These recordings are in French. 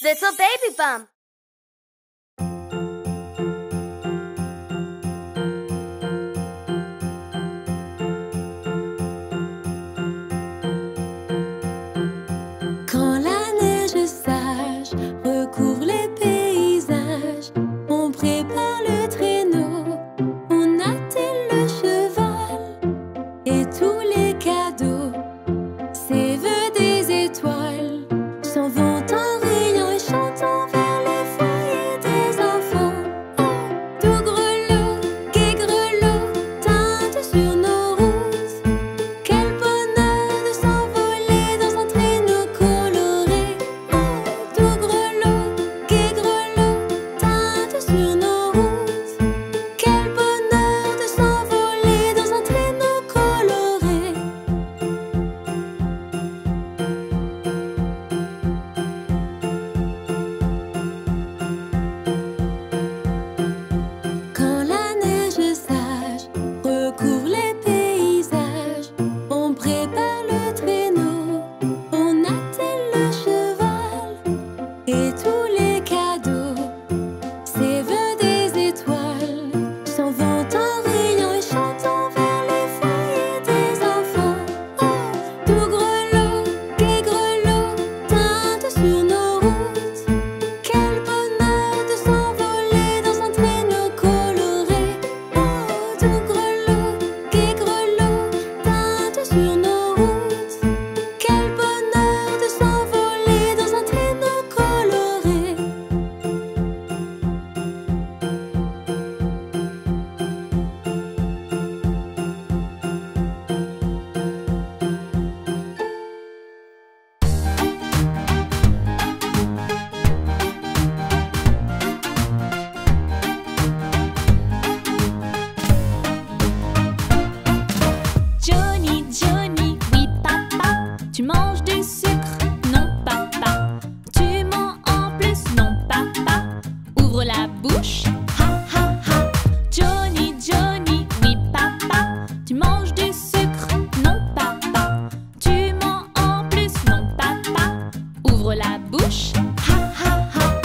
Little baby bump. Quand la neige sage recouvre les paysages, on prépare le traîneau, on attelle le cheval et tous les cadeaux, ces vœux des étoiles, s'en vont en riant et chantant vers le foyer des enfants. Oh, tout grelot, gai grelot, teinte sur nos routes. Quel bonheur de s'envoler dans un traîneau coloré. Oh, tout grelot, gai grelot, teinte sur nos routes. Quel bonheur de s'envoler dans un traîneau coloré. Quand la neige sage recouvre les paysages, on prépare le traîneau, on attelle le cheval et tous les cadeaux, ces vœux des étoiles, s'en vont en riant et chantant vers le foyer des enfants. Oh, tout grelot, gai grelot, teinte sur nos routes. Quel bonheur de s'envoler dans un traîneau coloré. Oh, tout grelot, gai grelot, teinte sur nos routes. Quel bonheur de s'envoler dans un traîneau coloré. Johnny, Johnny, oui papa, tu manges du sucre, non papa, tu mens en plus, non papa, ouvre la bouche, ha ha ha. Johnny, Johnny, oui papa, tu manges du sucre, non papa, tu mens en plus, non papa, ouvre la bouche, ha ha ha.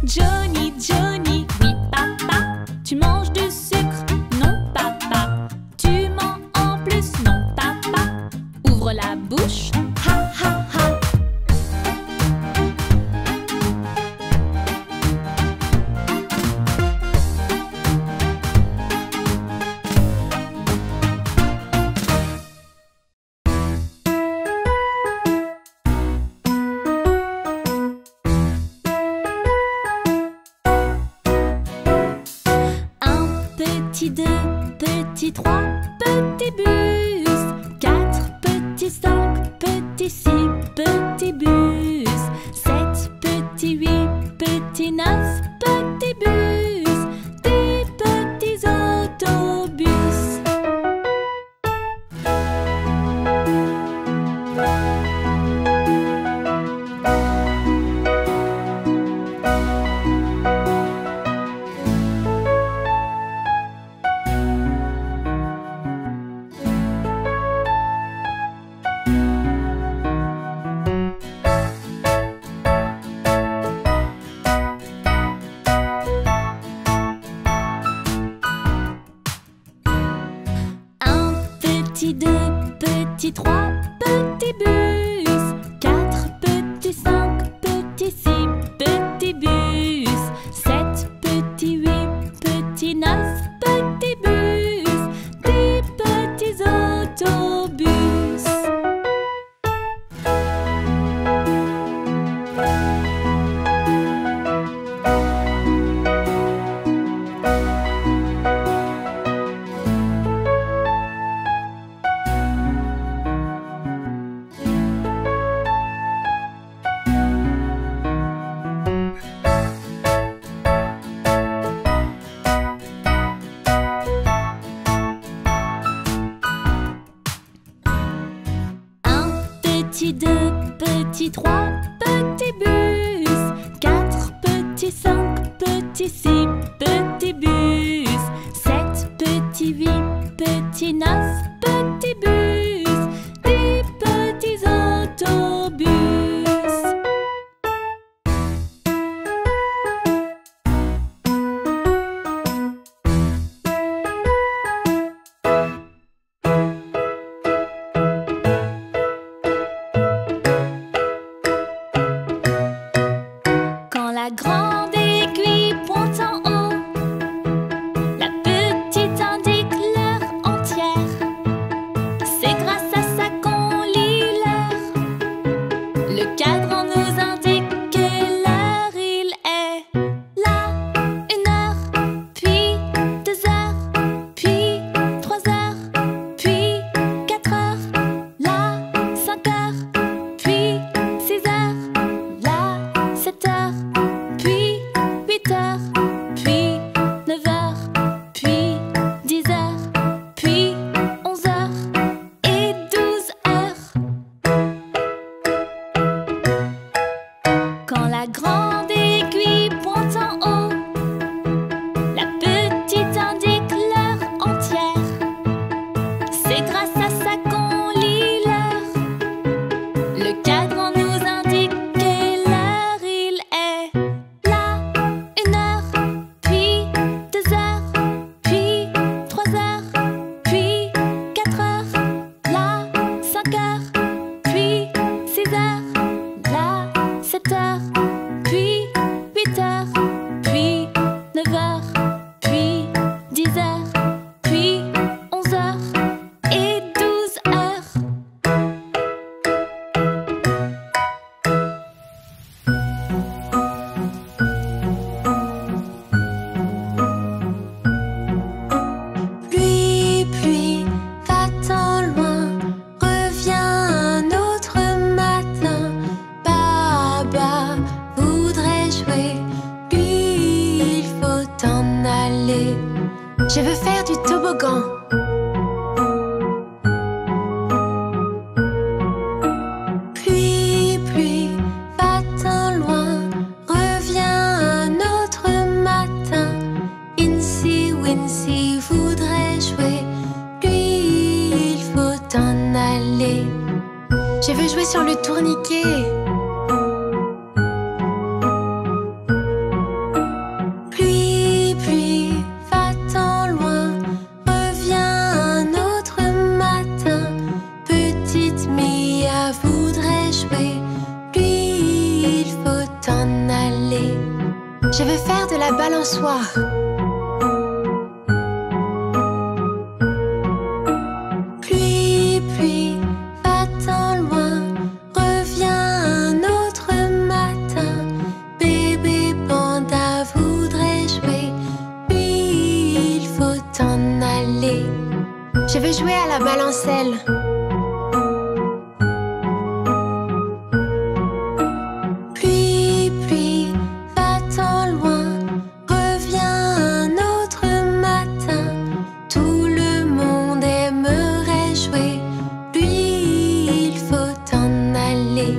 Johnny, Johnny, oui papa, tu manges du sucre, non papa, tu mens en plus, non papa, ouvre la bouche, ha ha ha. Un petit, deux petits, trois petits bus, quatre petits, cinq petits, six petits bus, sept petits, huit petits, neuf petits bus, 10 petits autobus. Un petit, deux petits, trois petits bus, quatre petits, cinq petits, six petits bus, sept petits, huit petits, neuf petits bus, 10 petits autobus. Petit, deux petits, trois petits bus, quatre petits, cinq petits, six petits bus. et 9 petits bus, des petits autobus. Quand la grande aiguille pointe en haut, la petite indique l'heure entière. C'est grâce à ça qu'on lit l'heure. Le cadran nous indique quelle heure il est. Là, 1 heure, puis 2 heures, puis 3 heures, puis 4 heures. Là, 5 heures, puis 6 heures. Là, 7 heures, puis 8 heures, puis 9 heures, puis 10 heures, puis 11 heures et 12 heures. Quand la grande aiguille pointe en haut, la petite indique l'heure entière. C'est grâce à ça qu'on lit l'heure. Le cadran nous indique quelle heure il est. Là, 1 heure, puis 2 heures, puis 3 heures, puis 4 heures. Là, 5 heures, puis 6 heures. Là, 7 heures, puis 8 heures, puis 9 heures, puis 10 heures, puis 11 heures et 12 heures. Pluie, pluie, va-t'en loin, reviens un autre matin. Papa voudrait jouer, lui il faut t'en aller. Je veux faire du toboggan. Pluie, pluie, va-t'en loin, reviens un autre matin. Incy Wincy voudrait jouer, lui il faut t'en aller. Je veux jouer sur le tourniquet. Pluie, pluie, va-t'en loin, reviens un autre matin. Petite Mia voudrait jouer, lui il faut t'en aller. Je veux faire de la balançoire. Pluie, pluie, va-t'en loin, reviens un autre matin. Bébé panda voudrait jouer, lui il faut t'en aller. Je veux jouer à la balancelle. Pluie, pluie, va-t'en loin, reviens un autre matin. Tout le monde aimerait jouer, lui il faut t'en aller.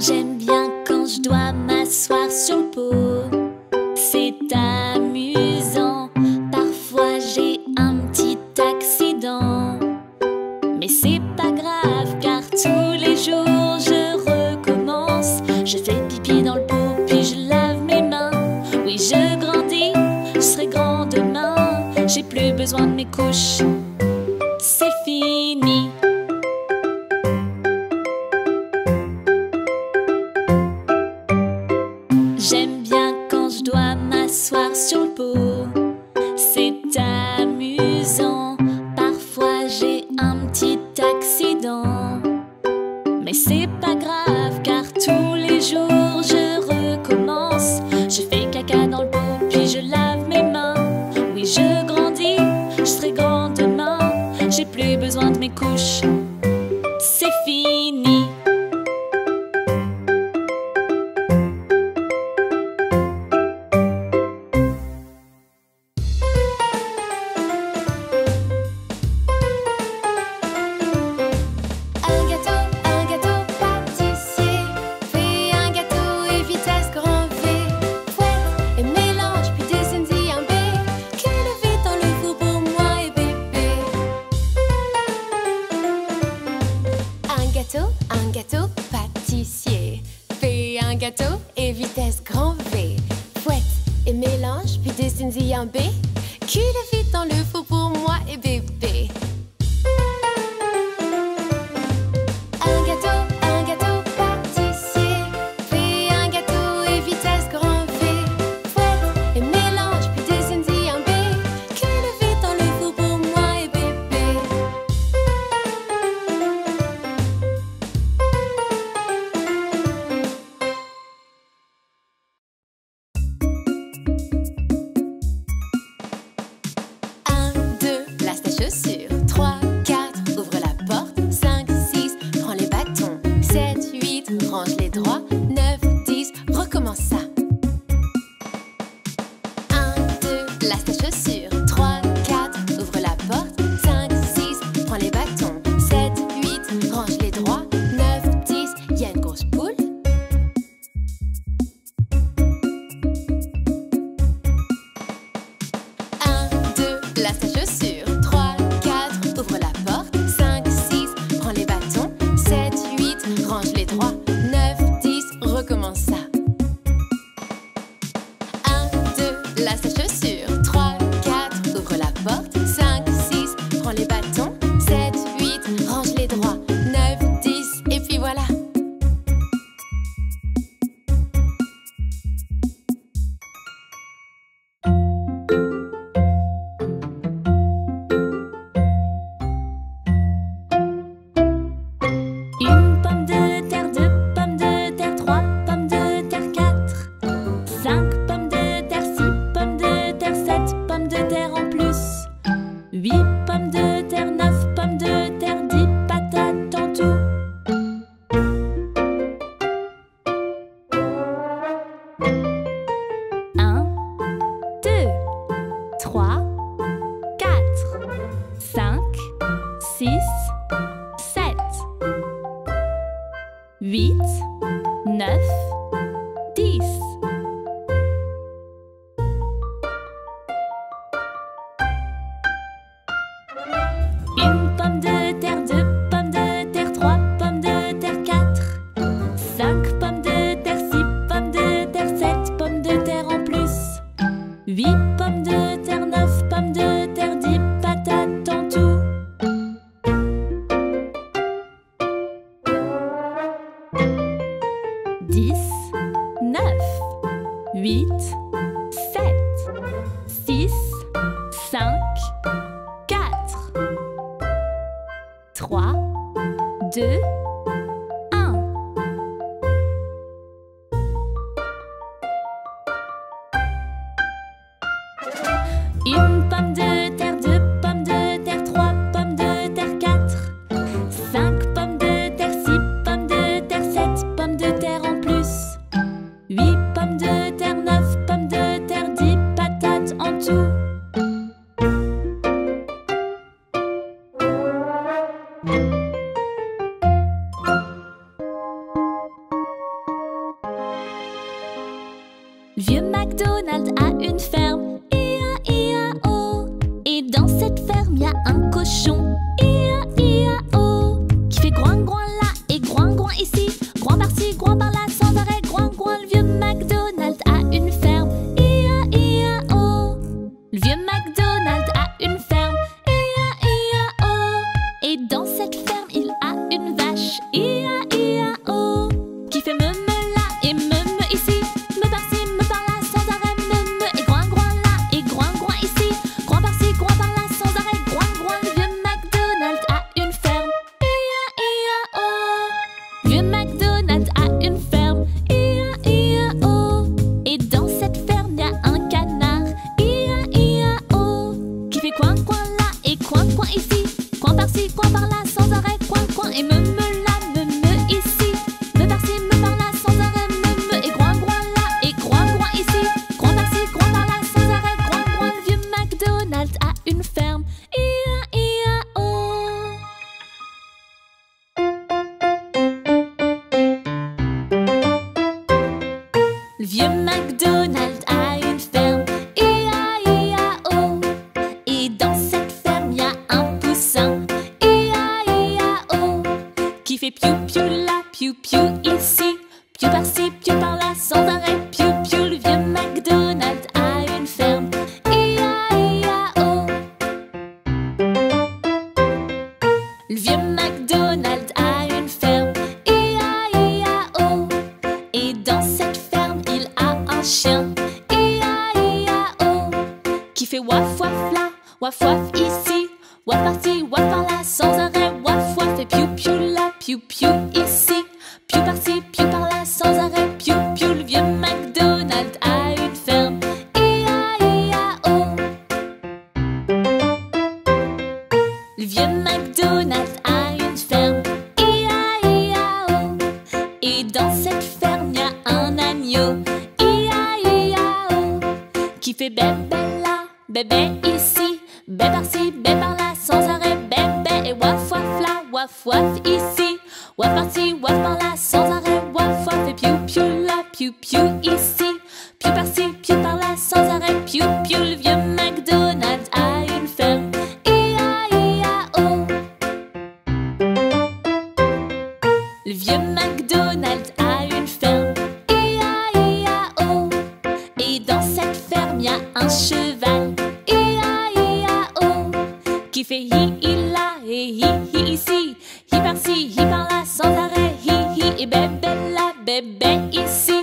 J'aime bien quand je dois m'asseoir sur le pot. C'est amusant. Parfois j'ai un petit accident. Mais c'est pas grave car tous les jours je recommence. Je fais pipi dans le pot puis je lave mes mains. Oui, je grandis, je serai grand demain. J'ai plus besoin de mes couches. C'est fini. J'aime bien quand je dois m'asseoir sur le pot. C'est amusant. Parfois j'ai un petit accident. Mais c'est pas grave car tous les jours je recommence. Je fais caca dans le pot puis je lave mes mains. Oui, je grandis, je serai grand demain. J'ai plus besoin de mes couches. C'est fini. gâteau pâtissier. Fais un gâteau et vitesse grand V. Fouette et mélange, puis dessine-y un B. Cuis-le vite dans le four pour moi et bébé. Un gâteau pâtissier. Fais un gâteau et vitesse grand V. Fouette et mélange, puis dessine-y un B. Cuis-le vite dans le four pour moi et bébé. Un, deux, place ta chaussure. 3, 4, ouvre la porte. 5, 6, prends les bâtons. 7, 8, range les droits. 9, 10, recommence ça. 1, 2, lasse ta chaussure. 3, 4, ouvre la porte. 5, 6, prends les bâtons. 7, 8, range les droits. 9, 10, y a une grosse poule. 1, 2, lasse ta chaussure. 3, 4, ouvre la porte. 5, 6, prends les bâtons. 7, 8, range les droits. 9, 10, recommence ça. 1, 2, lasse ta chaussure. 3, 4, ouvre la porte. 5, 6, prends les bâtons. 7, 8, range les droits. 9, 10, et puis voilà. Une pomme de terre, 2 pommes de terre, 3 pommes de terre, 4, 5 pommes de terre, 6 pommes de terre, 7 pommes de terre en plus, 8 pommes de terre, 9 pommes de terre, 10 patates en tout. 1, 2, 3, 4, 5, 6, 7, 8, 9, 10. Une pomme de terre, 2 pommes de terre, 3 pommes de terre, 4, 5 pommes de terre, 6 pommes de terre, 7 pommes de terre en plus, 8 pommes de terre, 9 pommes de terre, 10 patates en tout. 10, 9, 8, 7, 6, 5, 4, 3, 2, 1. Une pomme de terre, 2 pommes de terre, 3 pommes de terre, 4, 5 pommes de terre, 6 pommes de terre, 7 pommes de terre en plus, 8 pommes de terre, 9 pommes de terre, 10 patates en tout. 'Vieux McDonald a une ferme, I-A-I-A-O. Et dans cette ferme, y a un cochon, I-A-I-A-O. Qui fait groin-groin là et groin-groin ici, groin par-ci, groin par-là, sans arrêt, groin-groin. Le vieux McDonald a une ferme, I-A-I-A-O. Le vieux McDonald a une ferme, I-A-I-A-O. Et dans cette ferme, il a une vache, I-A-I-A-O. Qui fait me là et me ici, me par-ci, me par-là, sans arrêt, me et groin-groin. fait piou piou là, piou piou ici, piou par-ci, piou par-là, sans arrêt, piou piou. Le vieux MacDonald a une ferme, I-A-I-A-O. Le vieux MacDonald a une ferme, I-A-I-A-O. Et dans cette ferme, il a un chien, I-A-I-A-O, qui fait waf waf là, waf waf ici, waf par-ci, waf par-là, sans arrêt, waf waf. Et piou piou là, piou piou ici, piou par-ci, piou par-là, sans arrêt, piou piou. Le vieux MacDonald a une ferme, I-A-I-A-O. Le vieux MacDonald a une ferme, I-A-I-A-O. Et dans cette ferme, y a un agneau, I-A-I-A-O, qui fait bébé là, bébé ici, bébé par-ci, bébé par-là, sans arrêt, bébé. Et waf waf là, waf waf ici, waf par-ci, waf par-là, sans arrêt, waf waf. Et piou piou là, piou piou ici, piou par-ci, piou par-là, sans arrêt, piou piou. Le vieux MacDonald a une ferme, I-A-I-A-O. Le vieux MacDonald a une ferme, I-A-I-A-O. Et dans cette ferme, y a un cheval, I-A-I-A-O, qui fait hi-hi là et hi-hi ici, hi par-ci, hi par-là, sans arrêt, hi-hi. Et bébé là, bébé ici,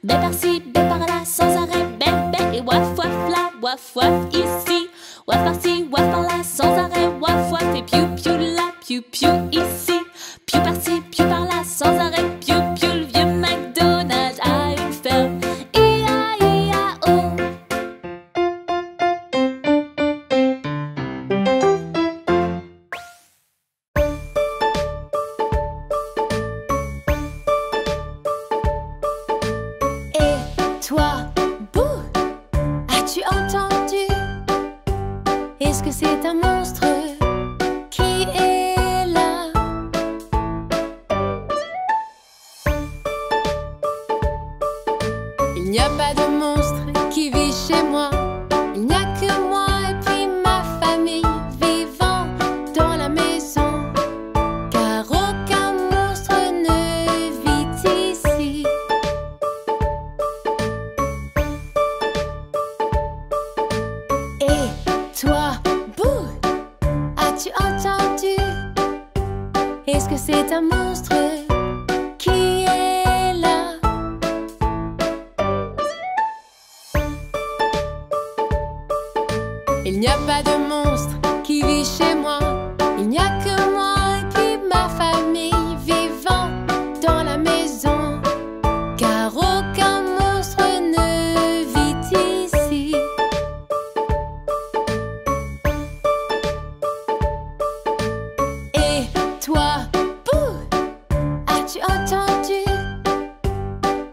bébé par-ci, bébé par-là, sans arrêt, bébé. Et waf waf là, waf waf ici, waf par-ci, waf par-là, sans arrêt, waf waf. Et piou piou là, piou piou ici, piou par-ci, piou par-là, sans arrêt, piou piou. Le vieux MacDonald a une ferme, I-A-I-A-O. Et toi, Boo, as-tu entendu? Est-ce que c'est un monstre qui est là? Il n'y a pas de monstre qui vit chez moi. Il n'y a que moi et puis ma famille vivant dans la maison. Car aucun monstre ne vit ici. Et toi, Boo, as-tu entendu? Est-ce que c'est un monstre qui est là? Il n'y a pas de monstre qui vit chez moi. Il n'y a que moi et puis ma famille vivant dans la maison. Car aucun monstre ne vit ici. Et toi, Boo, as-tu entendu?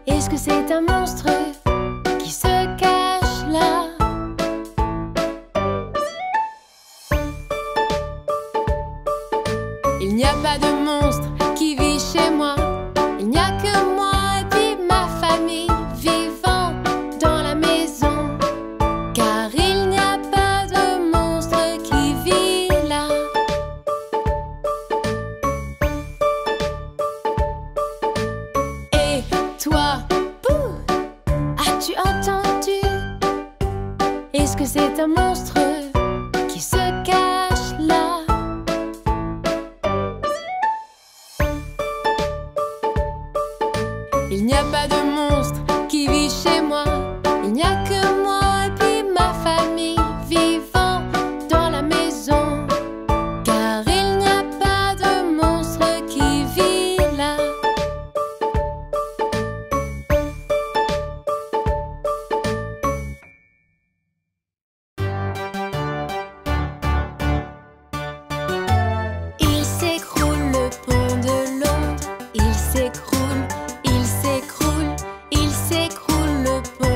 Est-ce que c'est un monstre qui se cache là? Il n'y a pas de monstre qui vit chez moi. Il n'y a que moi et puis ma famille vivant dans la maison. Car il n'y a pas de monstre qui vit là. Et toi, Boo, as-tu entendu? Est-ce que c'est un monstre qui se cache là? Il n'y a pas de monstre qui vit chez moi. Il n'y a que moi et puis ma famille vivant dans la maison. Car il n'y a pas de monstre qui vit là. Il s'écroule le pont de Londres. Il s'écroule, il s'écroule, il s'écroule le pont.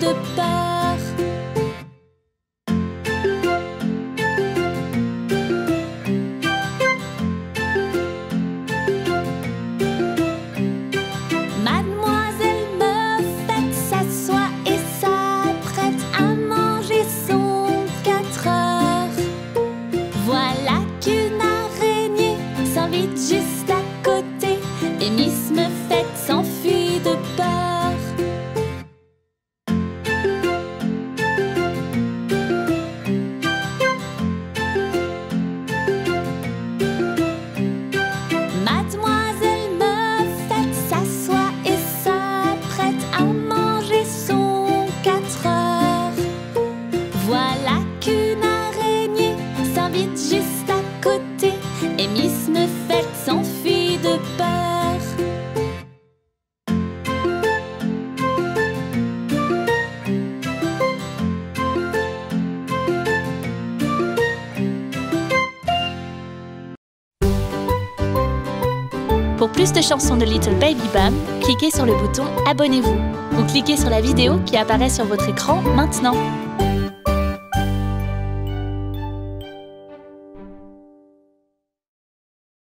de peur. Mademoiselle Muffet s'assoit et s'apprête à manger son 4 heures. Voilà qu'une araignée s'invite juste à côté et Miss Muffet s'enfuit de peur. Mademoiselle Muffet s'assoit et s'apprête à manger son 4 heures. Voilà qu'une araignée s'invite juste à côté et Miss Muffet s'enfuit de peur. Pour plus de chansons de Little Baby Bum, cliquez sur le bouton Abonnez-vous ou cliquez sur la vidéo qui apparaît sur votre écran maintenant.